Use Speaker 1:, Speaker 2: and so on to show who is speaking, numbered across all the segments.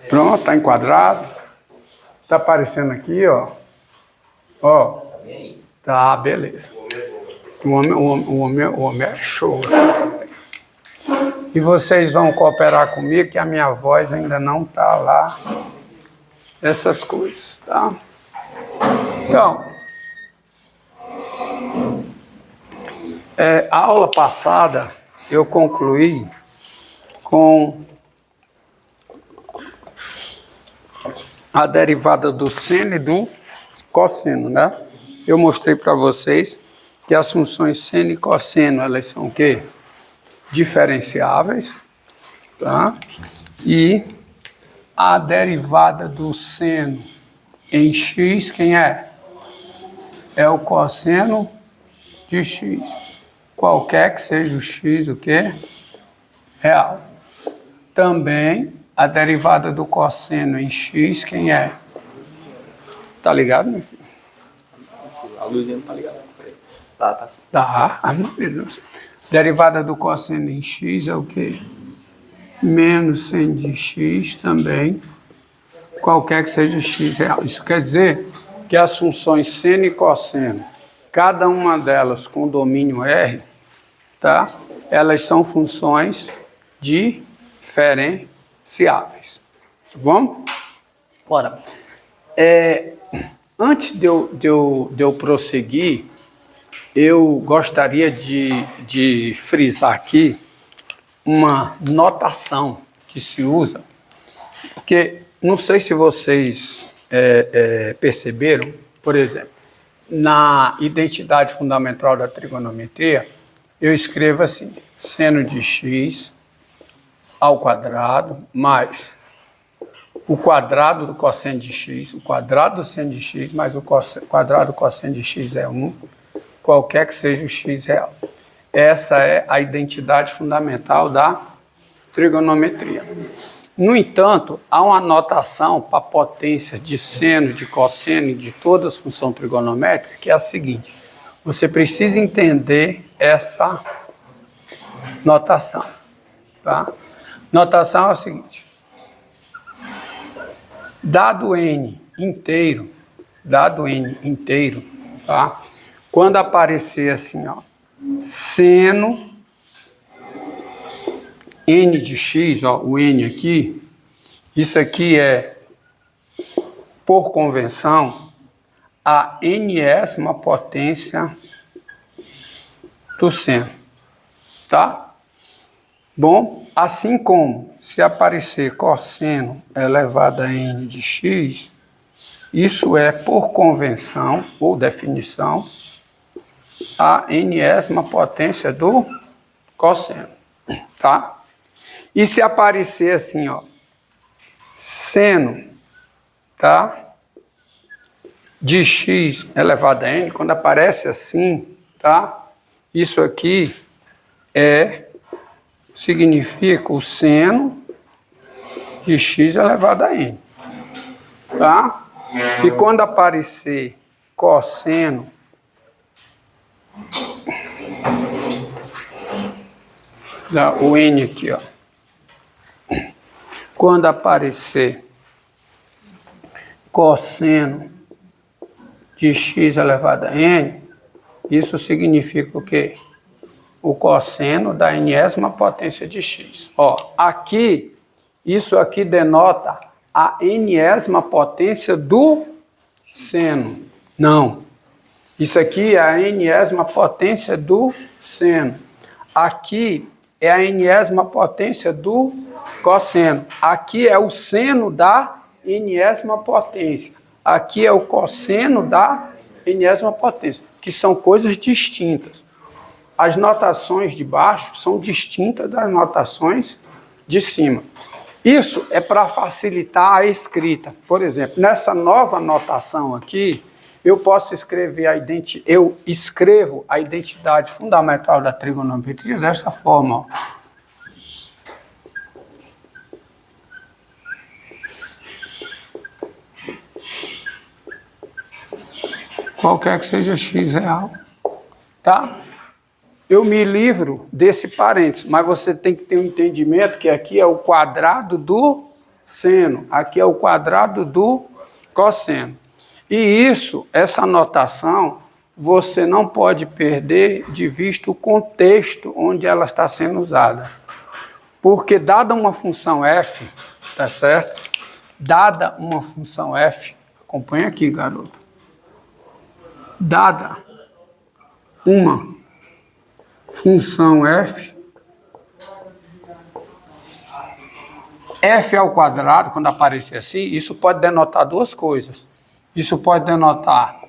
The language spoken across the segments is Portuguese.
Speaker 1: Pronto, está enquadrado. Está aparecendo aqui, ó. Ó. Tá, beleza. O homem é show. E vocês vão cooperar comigo que a minha voz ainda não tá lá. Essas coisas, tá? Então, a aula passada eu concluí com a derivada do seno e do cosseno, né? Eu mostrei para vocês que as funções seno e cosseno, elas são o quê? Diferenciáveis, tá? E a derivada do seno em x, quem é? É o cosseno de x. Qualquer que seja o x, o quê? Real. Também a derivada do cosseno em x, quem é? Tá ligado, meu filho?
Speaker 2: A luzinha não tá ligada. Tá assim.
Speaker 1: Tá. Derivada do cosseno em x é o quê? Menos seno de x também, qualquer que seja x real. Isso quer dizer que as funções seno e cosseno, cada uma delas com domínio R, tá? Elas são funções diferenciáveis. Tá bom?
Speaker 2: Bora.
Speaker 1: Antes de eu prosseguir, eu gostaria de frisar aqui uma notação que se usa, porque não sei se vocês perceberam, por exemplo, na identidade fundamental da trigonometria, eu escrevo assim, seno de x ao quadrado mais o quadrado do cosseno de x, o quadrado do seno de x mais o quadrado do cosseno de x é 1, qualquer que seja o x real. Essa é a identidade fundamental da trigonometria. No entanto, há uma notação para a potência de seno, de cosseno e de todas as funções trigonométricas, que é a seguinte: você precisa entender essa notação. Tá? Notação é a seguinte: dado n inteiro, tá? Quando aparecer assim, ó, seno n de x, ó, o n aqui, isso aqui é, por convenção, a enésima potência do seno, tá? Bom, assim como se aparecer cosseno elevado a n de x, isso é, por convenção ou definição, a enésima potência do cosseno, tá? E se aparecer assim, ó, seno, tá? De x elevado a n, quando aparece assim, tá? Isso aqui significa o seno de x elevado a n, tá? E quando aparecer cosseno o n aqui, ó. Quando aparecer cosseno de x elevado a n, isso significa o quê? O cosseno da enésima potência de x. Ó, aqui, isso aqui denota a enésima potência do seno. Não. Isso aqui é a enésima potência do seno. Aqui é a enésima potência do cosseno. Aqui é o seno da enésima potência. Aqui é o cosseno da enésima potência, que são coisas distintas. As notações de baixo são distintas das notações de cima. Isso é para facilitar a escrita. Por exemplo, nessa nova notação aqui, eu posso escrever eu escrevo a identidade fundamental da trigonometria dessa forma, ó. Qualquer que seja x real, tá? Eu me livro desse parênteses, mas você tem que ter um entendimento que aqui é o quadrado do seno. Aqui é o quadrado do cosseno. E isso, essa notação, você não pode perder de vista o contexto onde ela está sendo usada. Porque dada uma função f, tá certo? Dada uma função f, acompanha aqui, garoto. Dada uma função f, f ao quadrado, quando aparecer assim, isso pode denotar duas coisas. Isso pode denotar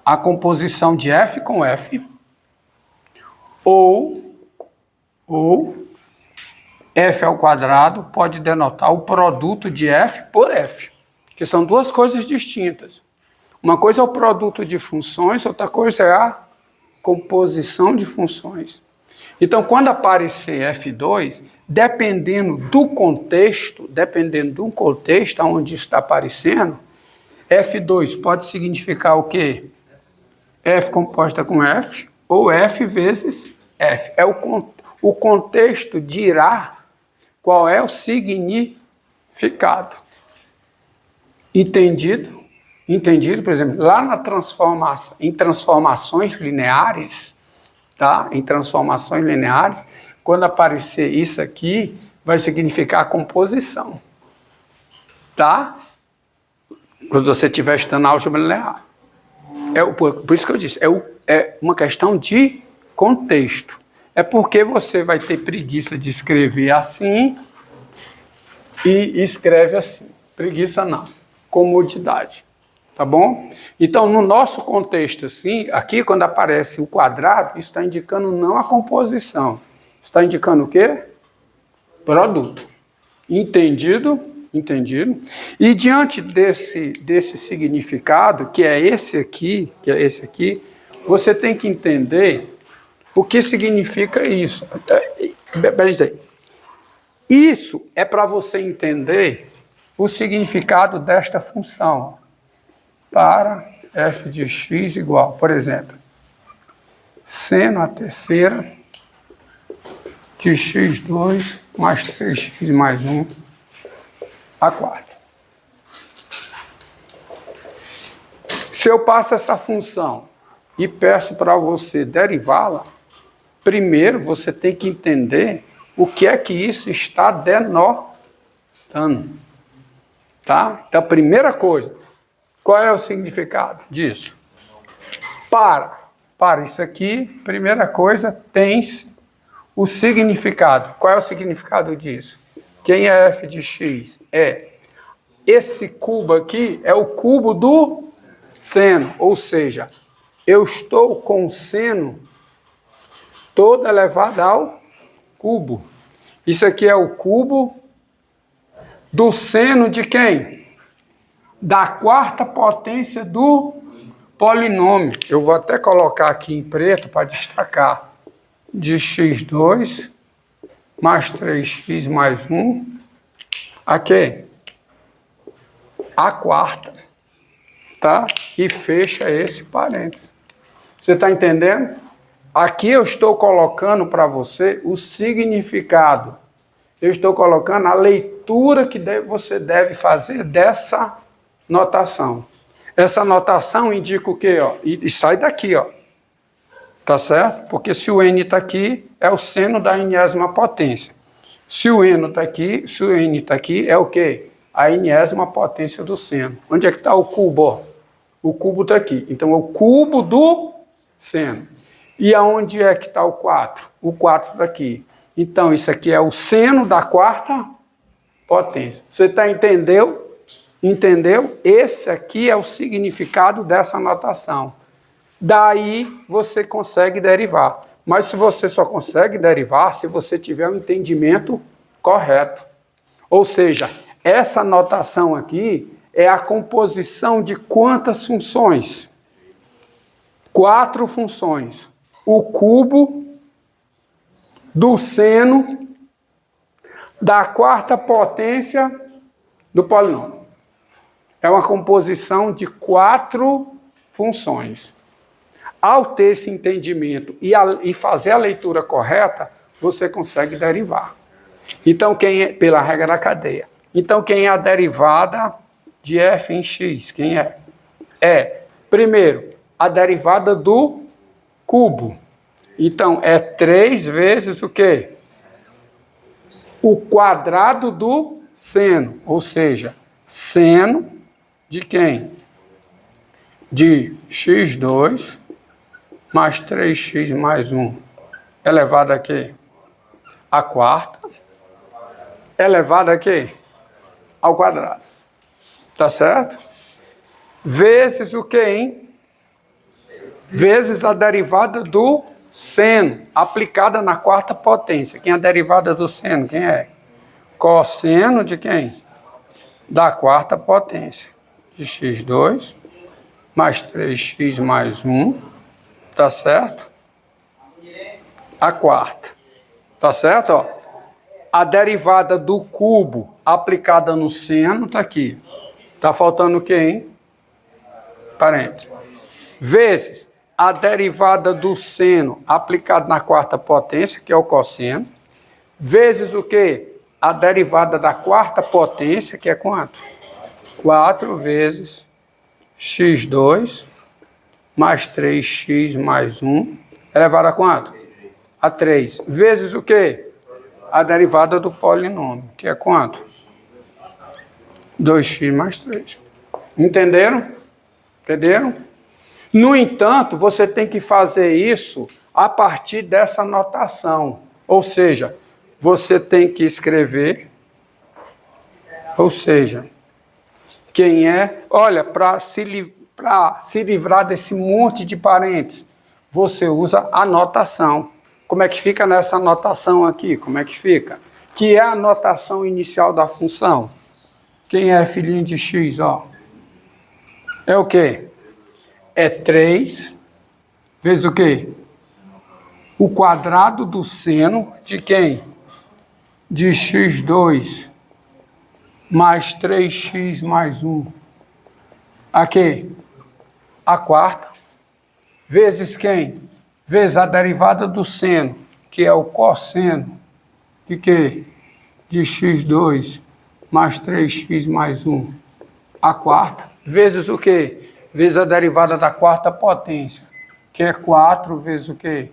Speaker 1: a composição de f com f, ou f ao quadrado pode denotar o produto de f por f, que são duas coisas distintas. Uma coisa é o produto de funções, outra coisa é a composição de funções. Então, quando aparecer f2, dependendo do contexto onde está aparecendo, f2 pode significar o quê? F composta com f, ou f vezes f. O contexto dirá qual é o significado. Entendido? Entendido, por exemplo, lá na transformação, em transformações lineares, tá? Em transformações lineares, quando aparecer isso aqui, vai significar a composição, tá? Quando você estiver estudando álgebra linear. Por isso que eu disse, é uma questão de contexto. É porque você vai ter preguiça de escrever assim e escreve assim. Preguiça não, comodidade. Tá bom? Então, no nosso contexto, assim, aqui quando aparece o quadrado, isso está indicando não a composição. Está indicando o quê? Produto. Entendido? Entendido? E diante desse significado, que é esse aqui, você tem que entender o que significa isso. Isso é para você entender o significado desta função. Para f de x igual, por exemplo, seno a terceira de x2 mais 3x mais 1 a quarta. Se eu passo essa função e peço para você derivá-la, primeiro você tem que entender o que é que isso está denotando. Tá? Então, a primeira coisa, qual é o significado disso? Para isso aqui, primeira coisa, tem-se o significado. Qual é o significado disso? Quem é f de x? Esse cubo aqui é o cubo do seno, ou seja, eu estou com o seno todo elevado ao cubo. Isso aqui é o cubo do seno de quem? Da quarta potência do polinômio. Eu vou até colocar aqui em preto para destacar. De x2 mais 3x mais 1. Aqui. A quarta. Tá? E fecha esse parênteses. Você está entendendo? Aqui eu estou colocando para você o significado. Eu estou colocando a leitura que você deve fazer dessa notação. Essa notação indica o quê? Ó? E sai daqui, ó. Tá certo? Porque se o n está aqui, é o seno da enésima potência. Se o n está aqui, é o quê? A enésima potência do seno. Onde é que está o cubo? Ó? O cubo está aqui. Então, é o cubo do seno. E aonde é que está o 4? O 4 está aqui. Então, isso aqui é o seno da quarta potência. Você está entendendo? Entendeu? Esse aqui é o significado dessa notação. Daí você consegue derivar. Mas se você só consegue derivar se você tiver um entendimento correto. Ou seja, essa notação aqui é a composição de quantas funções? 4 funções. O cubo do seno da quarta potência do polinômio. É uma composição de 4 funções. Ao ter esse entendimento e fazer a leitura correta, você consegue derivar. Então, pela regra da cadeia, Então, quem é a derivada de f em x? Quem é? Primeiro, a derivada do cubo. Então, é 3 vezes o quê? O quadrado do seno. Ou seja, seno de quem? De x2 mais 3x mais 1 elevado a quê? A quarta elevado a quê? Ao quadrado. Tá certo? Vezes o quê, hein? Vezes a derivada do seno, aplicada na quarta potência. Quem é a derivada do seno? Quem é? Cosseno de quem? Da quarta potência. De x2 mais 3x mais 1. Tá certo? A quarta. Tá certo? Ó. A derivada do cubo aplicada no seno está aqui. Está faltando o quê, hein? Parênteses. Vezes a derivada do seno aplicada na quarta potência, que é o cosseno. Vezes o quê? A derivada da quarta potência, que é quanto? 4 vezes x2 mais 3x mais 1, elevado a quanto? A 3. Vezes o quê? A derivada do polinômio, que é quanto? 2x mais 3. Entenderam? Entenderam? No entanto, você tem que fazer isso a partir dessa notação. Ou seja, você tem que escrever, ou seja, quem é... Olha, para se livrar desse monte de parênteses, você usa a notação. Como é que fica nessa notação aqui? Como é que fica? Que é a notação inicial da função. Quem é filhinho de x, ó? É o quê? É 3 vezes o quê? O quadrado do seno de quem? De x2 mais 3x mais 1. Aqui. A quarta. Vezes quem? Vezes a derivada do seno, que é o cosseno de quê? De x2 mais 3x mais 1. A quarta. Vezes o quê? Vezes a derivada da quarta potência, que é 4 vezes o quê?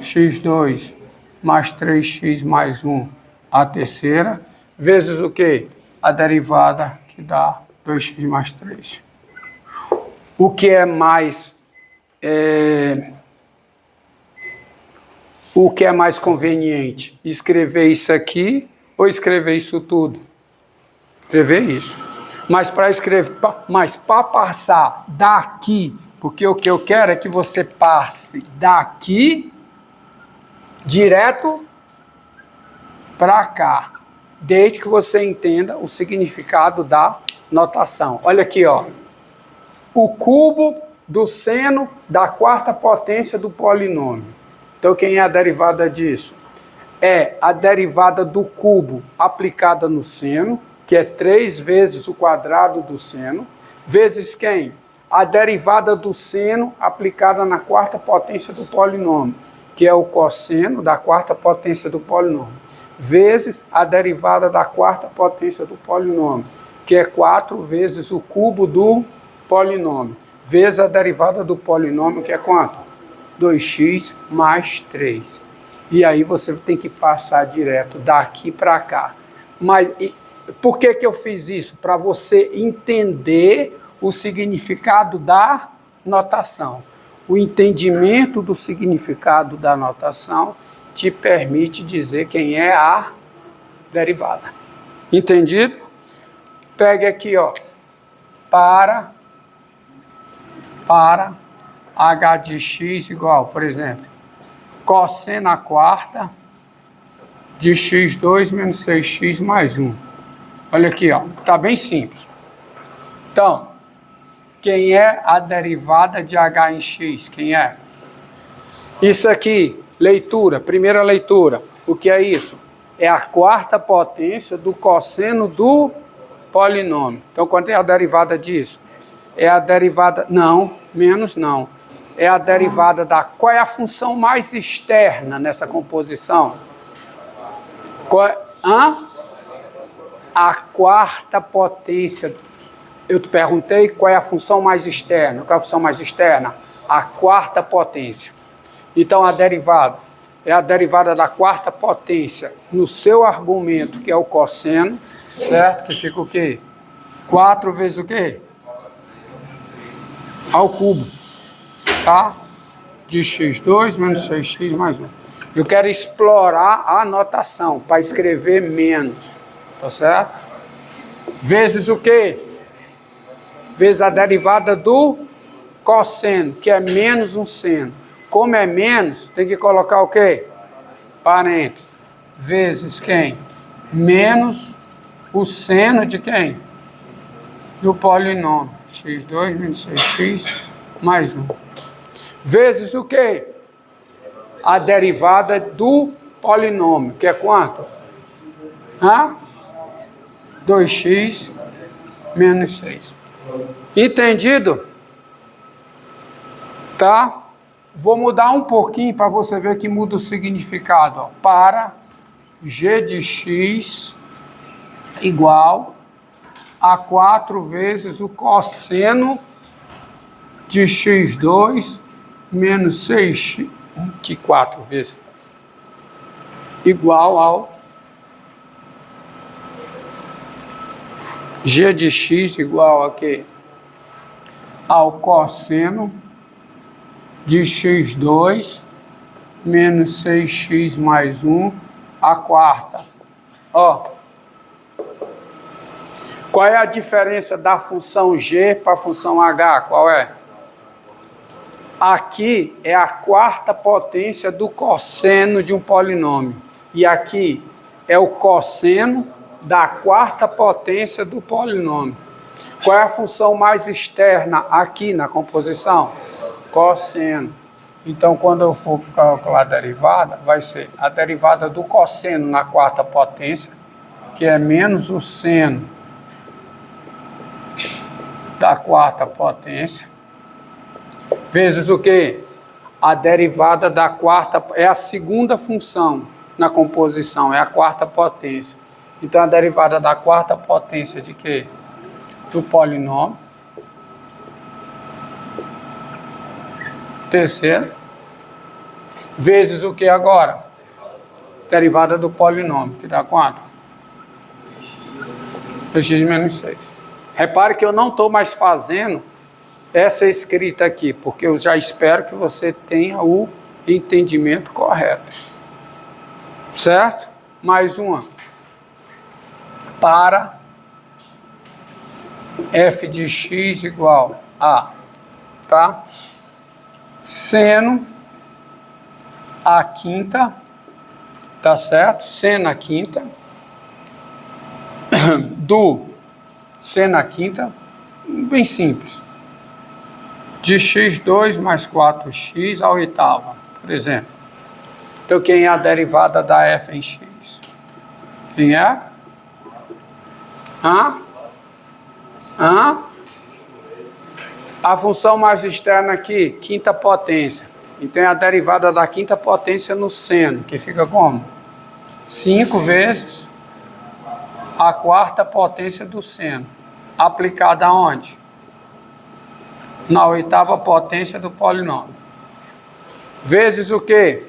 Speaker 1: x2 mais 3x mais 1. A terceira. Vezes o quê? A derivada que dá 2x mais 3. O que é mais... O que é mais conveniente? Escrever isso aqui ou escrever isso tudo? Escrever isso. Mas para escrever, mas para passar daqui, porque o que eu quero é que você passe daqui direto para cá, desde que você entenda o significado da notação. Olha aqui, ó. O cubo do seno da quarta potência do polinômio. Então, quem é a derivada disso? É a derivada do cubo aplicada no seno, que é 3 vezes o quadrado do seno, vezes quem? A derivada do seno aplicada na quarta potência do polinômio, que é o cosseno da quarta potência do polinômio, vezes a derivada da quarta potência do polinômio, que é 4 vezes o cubo do polinômio, vezes a derivada do polinômio, que é quanto? 2x mais 3. E aí você tem que passar direto daqui para cá. Mas por que eu fiz isso? Para você entender o significado da notação. O entendimento do significado da notação te permite dizer quem é a derivada. Entendido? Pegue aqui, ó. Para h de x igual, por exemplo, cosseno à quarta de x2 menos 6x mais 1. Olha aqui, ó, tá bem simples. Então, quem é a derivada de h em x? Quem é? Isso aqui, leitura, primeira leitura. O que é isso? É a quarta potência do cosseno do polinômio. Então, quanto é a derivada disso? É a derivada... Não, menos não. É a derivada da... Qual é a função mais externa nessa composição? Qual é... a quarta potência. Eu te perguntei qual é a função mais externa. Qual é a função mais externa? A quarta potência. Então, a derivada é a derivada da quarta potência no seu argumento, que é o cosseno, certo? Que fica o quê? 4 vezes o quê? Ao cubo, tá? De x2 menos 6x mais 1. Eu quero explorar a notação para escrever menos, tá certo? Vezes o quê? Vezes a derivada do cosseno, que é menos um seno. Como é menos, tem que colocar o quê? Parênteses. Vezes quem? Menos o seno de quem? Do polinômio. x2 menos 6x mais 1. Vezes o quê? A derivada do polinômio, que é quanto? 2x menos 6. Entendido? Tá? Vou mudar um pouquinho para você ver que muda o significado. Ó. Para g de x igual a 4 vezes o cosseno de x2 menos 6x, que 4 vezes, igual ao g de x igual a quê? Ao cosseno de x2 menos 6x mais 1, a quarta. Ó, qual é a diferença da função g para a função h? Qual é? Aqui é a quarta potência do cosseno de um polinômio. E aqui é o cosseno da quarta potência do polinômio. Qual é a função mais externa aqui na composição? Cosseno. Então, quando eu for calcular a derivada, vai ser a derivada do cosseno na quarta potência, que é menos o seno da quarta potência, vezes o quê? A derivada da quarta, é a segunda função na composição, é a quarta potência. Então, a derivada da quarta potência de quê? Do polinômio. Terceiro. Vezes o que agora? Derivada do polinômio, que dá quanto? 2x menos 6. Repare que eu não estou mais fazendo essa escrita aqui, porque eu já espero que você tenha o entendimento correto. Certo? Mais uma. Para f de x igual a, tá? Seno a quinta, tá certo? Seno a quinta do seno a quinta, bem simples, de x2 mais 4x à oitava, por exemplo. Então, quem é a derivada da f em x? Quem é? A função mais externa aqui, quinta potência. Então, é a derivada da quinta potência no seno, que fica como? 5 vezes a quarta potência do seno. Aplicada aonde? Na oitava potência do polinômio. Vezes o quê?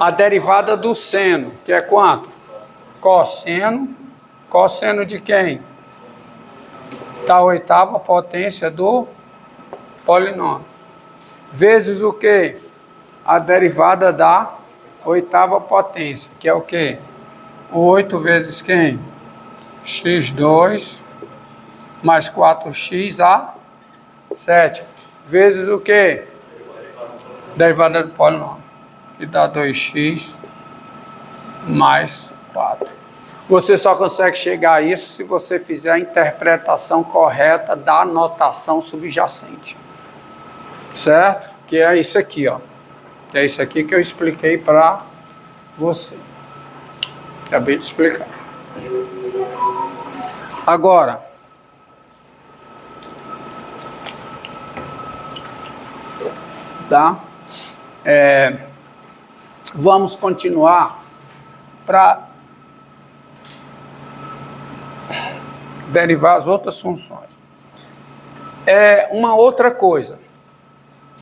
Speaker 1: A derivada do seno, que é quanto? Cosseno. Cosseno de quem? Da oitava potência do polinômio. Vezes o quê? A derivada da oitava potência, que é o quê? 8 vezes quem? x2 mais 4x a 7. Vezes o quê? Derivada do polinômio, que dá 2x mais 4. Você só consegue chegar a isso se você fizer a interpretação correta da notação subjacente. Certo? Que é isso aqui, ó. Que é isso aqui que eu expliquei para você. Acabei de explicar. Agora, tá? Vamos continuar para derivar as outras funções. Uma outra coisa.